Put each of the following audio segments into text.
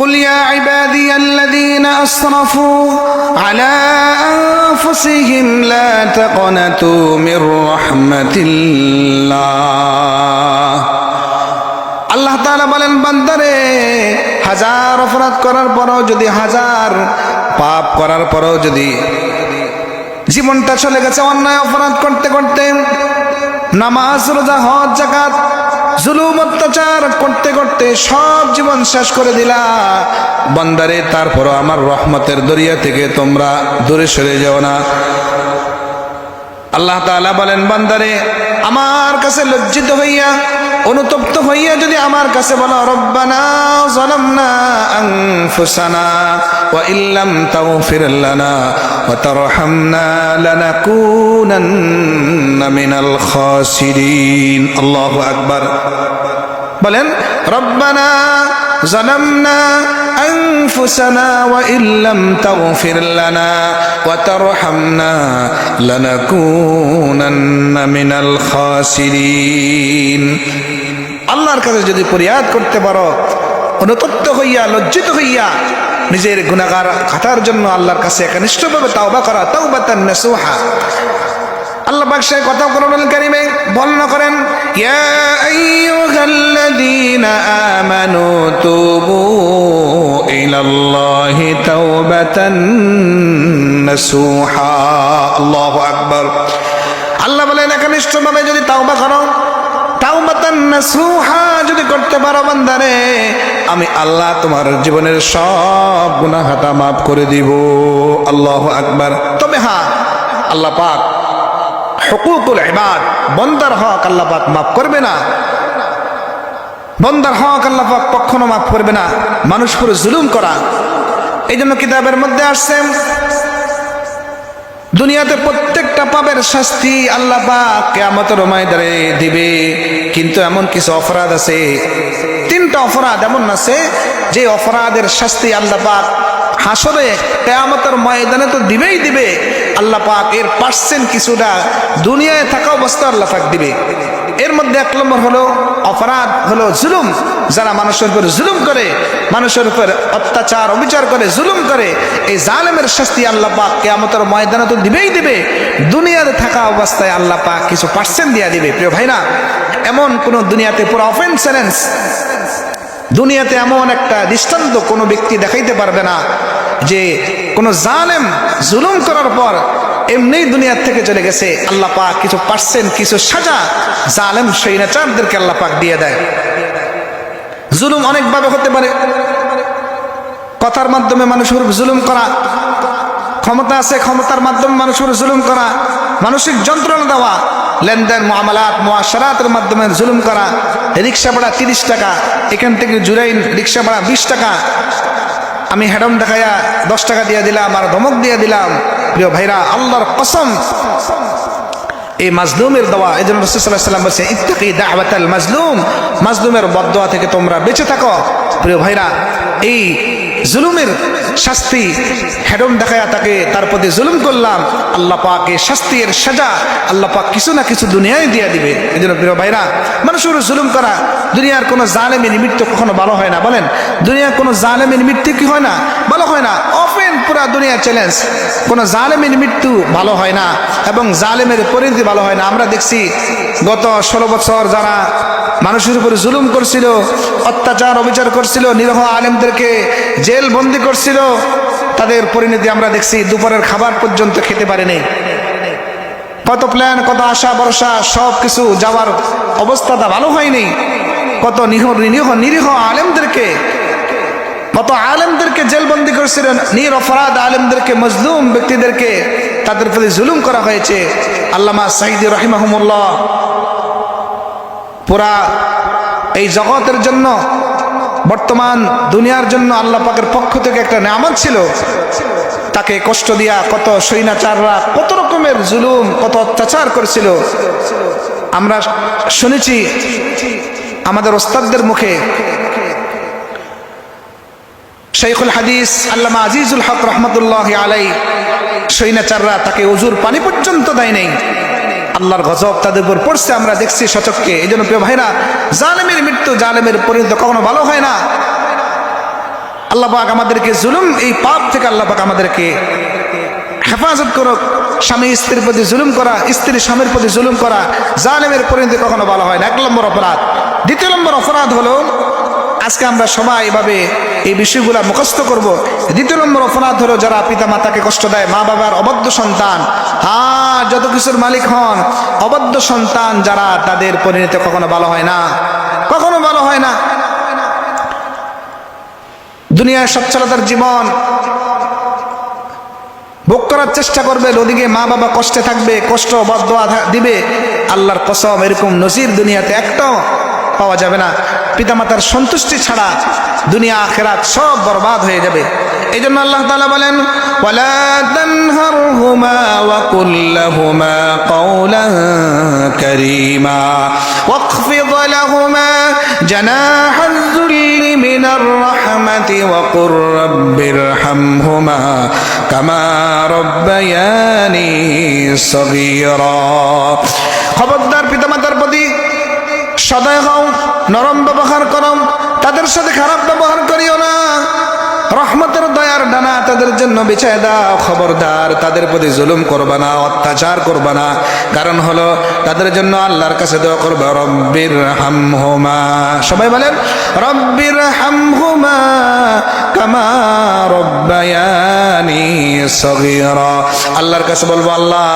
قل يا عبادي الذين أسرفوا على أنفسهم لا تقنطوا من رحمة الله আল্লাহ তাআলা বলেন বান্দারে হাজার অপরাধ করার পরও যদি হাজার পাপ করার পরও যদি জীবনটা চলে গেছে অন্যায় অপরাধ করতে করতে নামাজ রোজা হজ যাকাত জুলুম অত্যাচার করতে করতে সব জীবন শেষ করে দিলা বান্দারে তারপরও আমার রহমতের দরিয়া থেকে তোমরা দূরে সরে যাও না আল্লাহ তাআলা বলেন বান্দারে আমার কাছে লজ্জিত হইয়া অনুতপ্ত হইয়া যদি আমার কাছে বলো রব্বানা যালামনা আনফুসানা ওয়া ইল্লাম তাগফির লানা ওয়া তারহামনা লানাকুনান্না মিনাল খাসিরিন আল্লাহু আকবার বলেন রব্বানা যালামনা أنفسنا وإن لم تغفر لنا وترحمنا لنكونن من الخاسرين আল্লাহর কাছে যদি ফরিয়াদ করতে পারো অনুতপ্ত হইয়া লজ্জিত হইয়া নিজের গুনাহগার খাতার জন্য আল্লাহর কাছে একনিষ্ঠভাবে তাওবা করা তাওবাতান নাসুহা আল্লাহ পাক সেই কথা কোরআনুল কারীমে বর্ণনা করেন ইয়া আইয়ুহাল্লাযীনা আমানু তুবু ইলাল্লাহি তাওবাতান নাসুহা আল্লাহু আকবার আল্লাহ বলেন একনিষ্ঠভাবে যদি তাওবা করো তাওবাতান নাসুহা যদি করতে পারো বান্দারে আমি আল্লাহ তোমার জীবনের সব গুনাহ খাতা maaf করে দিব আল্লাহু আকবার তবে হ্যাঁ আল্লাহ পাক হুকুকুল ইবাদ বান্দার হক আল্লাহ পাক maaf করবে না বান্দার হক আল্লাহ পাক কখনো maaf করবে না মানুষ পুরো জুলুম করা এইজন্য কিতাবের মধ্যে আসছে দুনিয়াতে প্রত্যেকটা পাপের শাস্তি আল্লাহ পাক কিয়ামতের ময়দানে দিবে কিন্তু এমন কিছু অপরাধ আছে তিনটা অপরাধ এমন আছে যে অপরাধের শাস্তি আল্লাহ পাক হাসরে কিয়ামতের ময়দানে তো দিবেই দিবে আল্লাহ পাক এর পার্সেন্ট কিছুটা দুনিয়ায় থাকা অবস্থায় আল্লাহ পাক দিবে এর মধ্যে এক নম্বর হলো অপরাধ হলো জুলুম যারা মানুষের উপর জুলুম করে মানুষের উপর অত্যাচার অবিচার করে জুলুম করে এই জালেমের শাস্তি আল্লাহ পাক কিয়ামতের ময়দানে তো দিবেই দিবে দুনিয়াতে থাকা অবস্থায় আল্লাহ পাক কিছু পার্সেন্ট দিয়ে দিবে প্রিয় ভাইরা এমন কোন দুনিয়াতে পুরো অফেন্সেন্স দুনিয়াতে এমন একটা দৃষ্টান্ত কোনো ব্যক্তি দেখাইতে পারবে না যে কোন জালেম জুলুম করার পর এমনি দুনিয়া থেকে চলে গেছে আল্লাহ পাক কিছু পার্সেন্ট কিছু সাজা জালেম স্বৈরাচারদেরকে আল্লাহ পাক দিয়ে দেয় জুলুম অনেক ভাবে হতে পারে কথার মাধ্যমে মানুষের উপর জুলুম করা ক্ষমতা আছে ক্ষমতার মাধ্যমে মানুষের উপর জুলুম করা মানসিক যন্ত্রণা দেওয়া লেনদেন মুআমালাত মুআশারাতের মাধ্যমে জুলুম করা রিকশা ভাড়া 30 টাকা এখান থেকে জুরাইন রিকশা ভাড়া 20 টাকা আমি হেডম দেখাইয়া 10 টাকা দিয়ে দিলাম আর ধমক দিয়ে দিলাম প্রিয় ভাইরা আল্লাহর কসম এই মাজলুমের দোয়া এজন্য রাসূল সাল্লাল্লাহু আলাইহি ওয়াসাল্লাম বলেছেন ইত্তাকি দাওয়াতাল মাজলুম মাজলুমের বদদোয়া থেকে তোমরা বেঁচে থাকো প্রিয় ভাইরা এই জুলুমের শাস্তি হেডম দেখায়া তাকে তার প্রতি জুলুম করলাম আল্লাহ পাক এই শাস্তির সাজা আল্লাহ পাক কিছু না কিছু দুনিয়ায় দিয়ে দিবে এজন্য প্রিয় ভাইরা মানুষের জুলুম করা দুনিয়ার কোনো জালেমের মৃত্যু কখনো ভালো হয় না বলেন দুনিয়ার কোনো জালেমের মৃত্যু কি হয় না ভালো হয় না অফেন পুরা দুনিয়া চ্যালেঞ্জ কোনো জালেমের মৃত্যু ভালো হয় না এবং জালেমের পরিণতি ভালো হয় না আমরা দেখছি গত 16 বছর যারা মানুষের উপরে জুলুম করছিল অত্যাচার অবিচার করছিল নিরীহ আলেমদেরকে জেল বন্দী করছিল তাদের পরিণতি আমরা দেখছি দুপুরের খাবার পর্যন্ত খেতে পারেনি কত প্ল্যান কত আশা ভরসা সব কিছু যাওয়ার অবস্থাটা ভালো হয়নি কত নিরীহ আলেমদেরকে কত আলেমদেরকে জেলবন্দি করেছিলেন নিরপরাধ আলেমদেরকে মজলুম ব্যক্তিদেরকে তাদের প্রতি জুলুম করা হয়েছে আল্লামা সাঈদী রাহিমাহুমুল্লাহ পুরা এই জগতের জন্য বর্তমান দুনিয়ার জন্য আল্লাহ পাকের পক্ষ থেকে একটা নিয়ামত ছিল তাকে কষ্ট দিয়া কত স্বৈরাচাররা কত রকমের জুলুম কত অত্যাচার করেছিল আমরা শুনেছি আমাদের ওস্তাদদের মুখে শাইখুল হাদিস আল্লামা আজিজুল হক রহমতুল্লাহ আলাই স্বৈরাচাররা তাকে ওযুর পানি পর্যন্ত দেয় নাই আল্লাহর গজব তাদের উপর পড়ছে আমরা দেখছি সচক্ষে এই জন্য প্রিয় ভাইরা জালেমের মৃত্যু জালেমের পরিণতি কখনো ভালো হয় না আল্লাহ পাক আমাদেরকে জুলুম, এই পাপ থেকে আল্লাহ পাক আমাদেরকে হেফাজত করুক। স্বামী স্ত্রীর প্রতি জুলুম করা, স্ত্রী স্বামীর প্রতি জুলুম করা, জালেমের পরিণতি কখনো ভালো হয় না, 1 নম্বর অপরাধ। 2 নম্বর অপরাধ হলো, আজকে আমরা সবাই এভাবে এই বিষয়গুলো মুখস্থ করব। 2 নম্বর অপরাধ হলো যারা পিতা মাতাকে কষ্ট দেয়, মা বাবার অবাধ্য সন্তান, যত কিছুর মালিক হন, অবাধ্য সন্তান যারা, তাদের পরিণতি কখনো ভালো হয় না, কখনো ভালো হয় না। দুনিয়ায় সচ্ছলতার জীবন ভোগ করার চেষ্টা করবে, ওদিকে মা বাবা কষ্টে থাকবে, কষ্ট বদদোয়া দিবে। আল্লাহর কসম, এরকম নজির দুনিয়াতে একটাও পাওয়া যাবে না। পিতামাতার সন্তুষ্টি ছাড়া দুনিয়া আখিরাত সব বরবাদ হয়ে যাবে। এই জন্য আল্লাহ তাআলা বলেন, ওয়ালা তানহারহুমা ওয়া কুল লাহুমা কাওলান কারীমা ওয়াখফিদ লাহুমা জানাহাজ যুল্লি মিনার রাহমাতি ওয়া কুর রাব্বিরহামহুমা কামা রাব্বায়ানি সগীরা। খবরদার পিতামাতার প্রতি সদয় হও, নরম ব্যবহার করো, তাদের সাথে খারাপ ব্যবহার করিও না। রহমতের দয়ার ডানা তাদের জন্য বিছায় দাও। খবরদার তাদের প্রতি জুলুম করবা না, অত্যাচার করবা না। কারণ হলো তাদের জন্য আল্লাহর কাছে দোয়া করবা, রব্বির হামহুমা, সবাই বলেন রব্বির হামহুমা কামা রব্বায়ানি সগীরা। আল্লাহর কাছে বলবো, আল্লাহ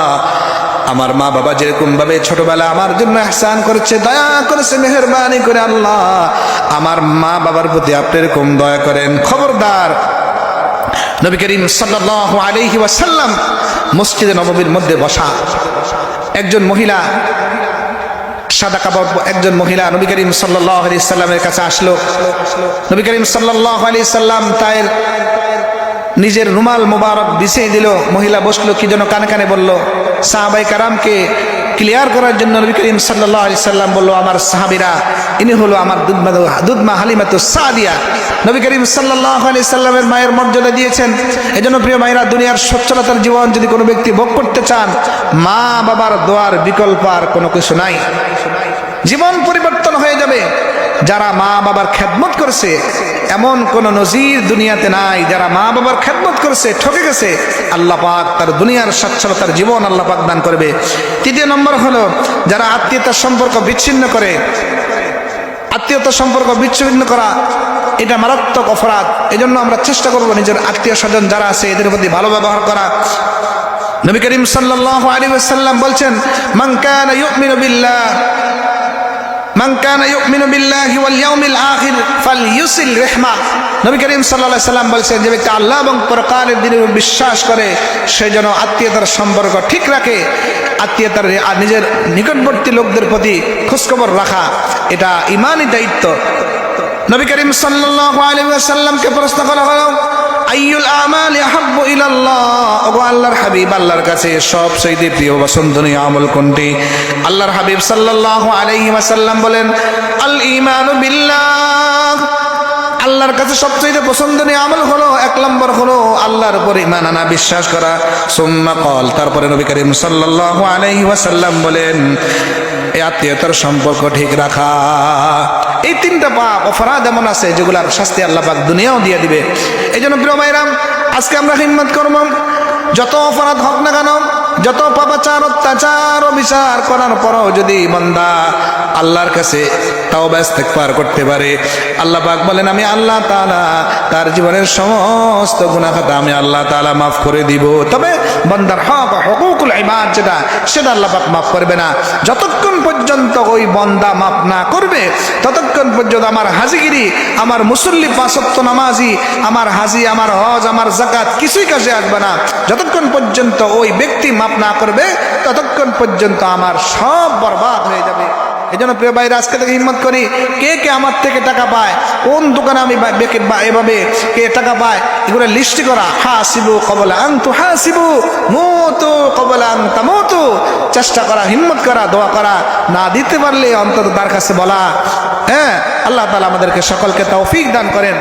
আমার মা বাবা যেরকম ভাবে ছোটবেলা আমার জন্য ইহসান করেছে, দয়া করেছে, মেহেরবানি করে আল্লাহ আমার মা বাবার প্রতি আপনি এরকম দয়া করেন। খবরদার। নবী করিম সাল্লাল্লাহু আলাইহি ওয়াসাল্লাম মসজিদে নববীর মধ্যে বসা, একজন মহিলা, সাদা কাপড় একজন মহিলা নবী করিম সাল্লাল্লাহু আলাইহি সাল্লামের কাছে আসলো। নবী করিম সাল্লাল্লাহু আলাইহি সাল্লাম তার নিজের রুমাল মুবারক বিছিয়ে দিল। মহিলা বসলো, কি যেন কানে কানে বলল। সাহাবায়ে কেরামকে ক্লিয়ার করার জন্য নবী করিম সাল্লাল্লাহু আলাইহি সাল্লাম বলল, আমার সাহাবীরা, ইনি হলো আমার দুধমা হালিমাতুস সাদিয়া। নবী করিম সাল্লাল্লাহু আলাইহি সাল্লামের মায়ের মর্যাদা দিয়েছেন। এজন্য প্রিয় মায়েরা, দুনিয়ার সচ্ছলতার জীবন যদি কোনো ব্যক্তি ভোগ করতে চান, মা বাবার দোয়ার বিকল্প আর কোনো কিছু নাই। জীবন পরিবর্তন হয়ে যাবে। যারা মা বাবার খেদমত করেছে, এমন কোন নজির দুনিয়াতে নাই। যারা মা বাবার খেদমত করেছে, ঠকে গেছে, আল্লাহ পাক তার দুনিয়ার সচ্ছলতার জীবন আল্লাহ পাক দান করবে। 3 নম্বর হলো যারা আত্মীয়তার সম্পর্ক বিচ্ছিন্ন করে। আত্মীয়তার সম্পর্ক বিচ্ছিন্ন করা এটা মারাত্মক অপরাধ। এজন্য আমরা চেষ্টা করব নিজের আত্মীয় স্বজন যারা আছে এদের প্রতি ভালো ব্যবহার করা। নবী করিম সাল্লাল্লাহু আলাইহি ওয়াসাল্লাম বলছেন, মান কানা ইউমিনু বিল্লাহি ওয়াল ইয়াউমিল আখির ফালইউসিল রাহমা। নবী করিম সাল্লাল্লাহু আলাইহি সাল্লাম বলেছেন, যে ব্যক্তি আল্লাহ এবং পরকালের দিনে বিশ্বাস করে সে যেন আত্মীয়তার সম্পর্ক ঠিক রাখে। আত্মীয়তার নিজের নিকটবর্তী লোকদের প্রতি খোঁজখবর রাখা এটা ঈমানি দায়িত্ব। নবী করিম সাল্লাল্লাহু আলাইহি ওয়াসাল্লামকে প্রশ্ন করা হলো, আইয়ুল আমালি আহাব্বু ইলাল্লাহ, ওগো আল্লাহর হাবিব, আল্লাহর কাছে সবচেয়ে প্রিয় পছন্দনীয় আমল কোনটি? আল্লাহর হাবিব সাল্লাল্লাহু আলাইহি ওয়াসাল্লাম বলেন, আল ঈমানু বিল্লাহ। আল্লাহর কাছে সবচেয়ে পছন্দনীয় আমল হলো, 1 নম্বর হলো আল্লাহর উপর ঈমান আনা, বিশ্বাস করা। সুম্মা ক্বাল, তারপরে নবী করিম সাল্লাল্লাহু আলাইহি ওয়াসাল্লাম বলেন, এই আত্মীয়তার সম্পর্ক ঠিক রাখা। এই 3টা পাপ অপরাধ এমন আছে যেগুলার শাস্তি আল্লাহ পাক দুনিয়াও দিয়ে দিবে। এই জন্য প্রিয় ভাইরা, আজকে আমরা হিম্মত করব, যত অপরাধ হোক না কেন, যত পাপাচার অত্যাচার ও বিচার করার পরও যদি বান্দা আল্লাহর কাছে তাওবা ইস্তেগফার করতে পারে, আল্লাহ পাক বলেন, আমি আল্লাহ তাআলা তার জীবনের সমস্ত গুনাহ খাতা আমি আল্লাহ তাআলা মাফ করে দিব। তবে বান্দার হক, হুকুকুল ইবাদ যেটা, সেটা আল্লাহ পাক মাফ করবে না। যতক্ষণ পর্যন্ত ওই বান্দা মাফ না করবে, ততক্ষণ পর্যন্ত আমার হাজিগিরি, আমার মুসল্লি, 5 ওয়াক্ত নামাজি, আমার হাজি, আমার হজ, আমার যাকাত কিছুই কাজে আসবে না। যতক্ষণ পর্যন্ত ওই ব্যক্তি মাফ না করবে, ততক্ষণ পর্যন্ত আমার সব বরবাদ হয়ে যাবে। এই জন্য প্রিয় ভাইরা, আজকে থেকে হিম্মত করি, কে কে আমার থেকে টাকা পায়, কোন দোকানে আমি এভাবে কে টাকা পায়, এগুলো লিস্ট করা। হাসিবু ক্বাবলা আন তুহাসিবু, মুতু ক্বাবলা আন তামুতু। চেষ্টা করা, হিম্মত করা, দোয়া করা। না দিতে পারলে অন্তত তার কাছে বলা। হ্যাঁ, আল্লাহ তাআলা আমাদেরকে সকলকে তৌফিক দান করেন।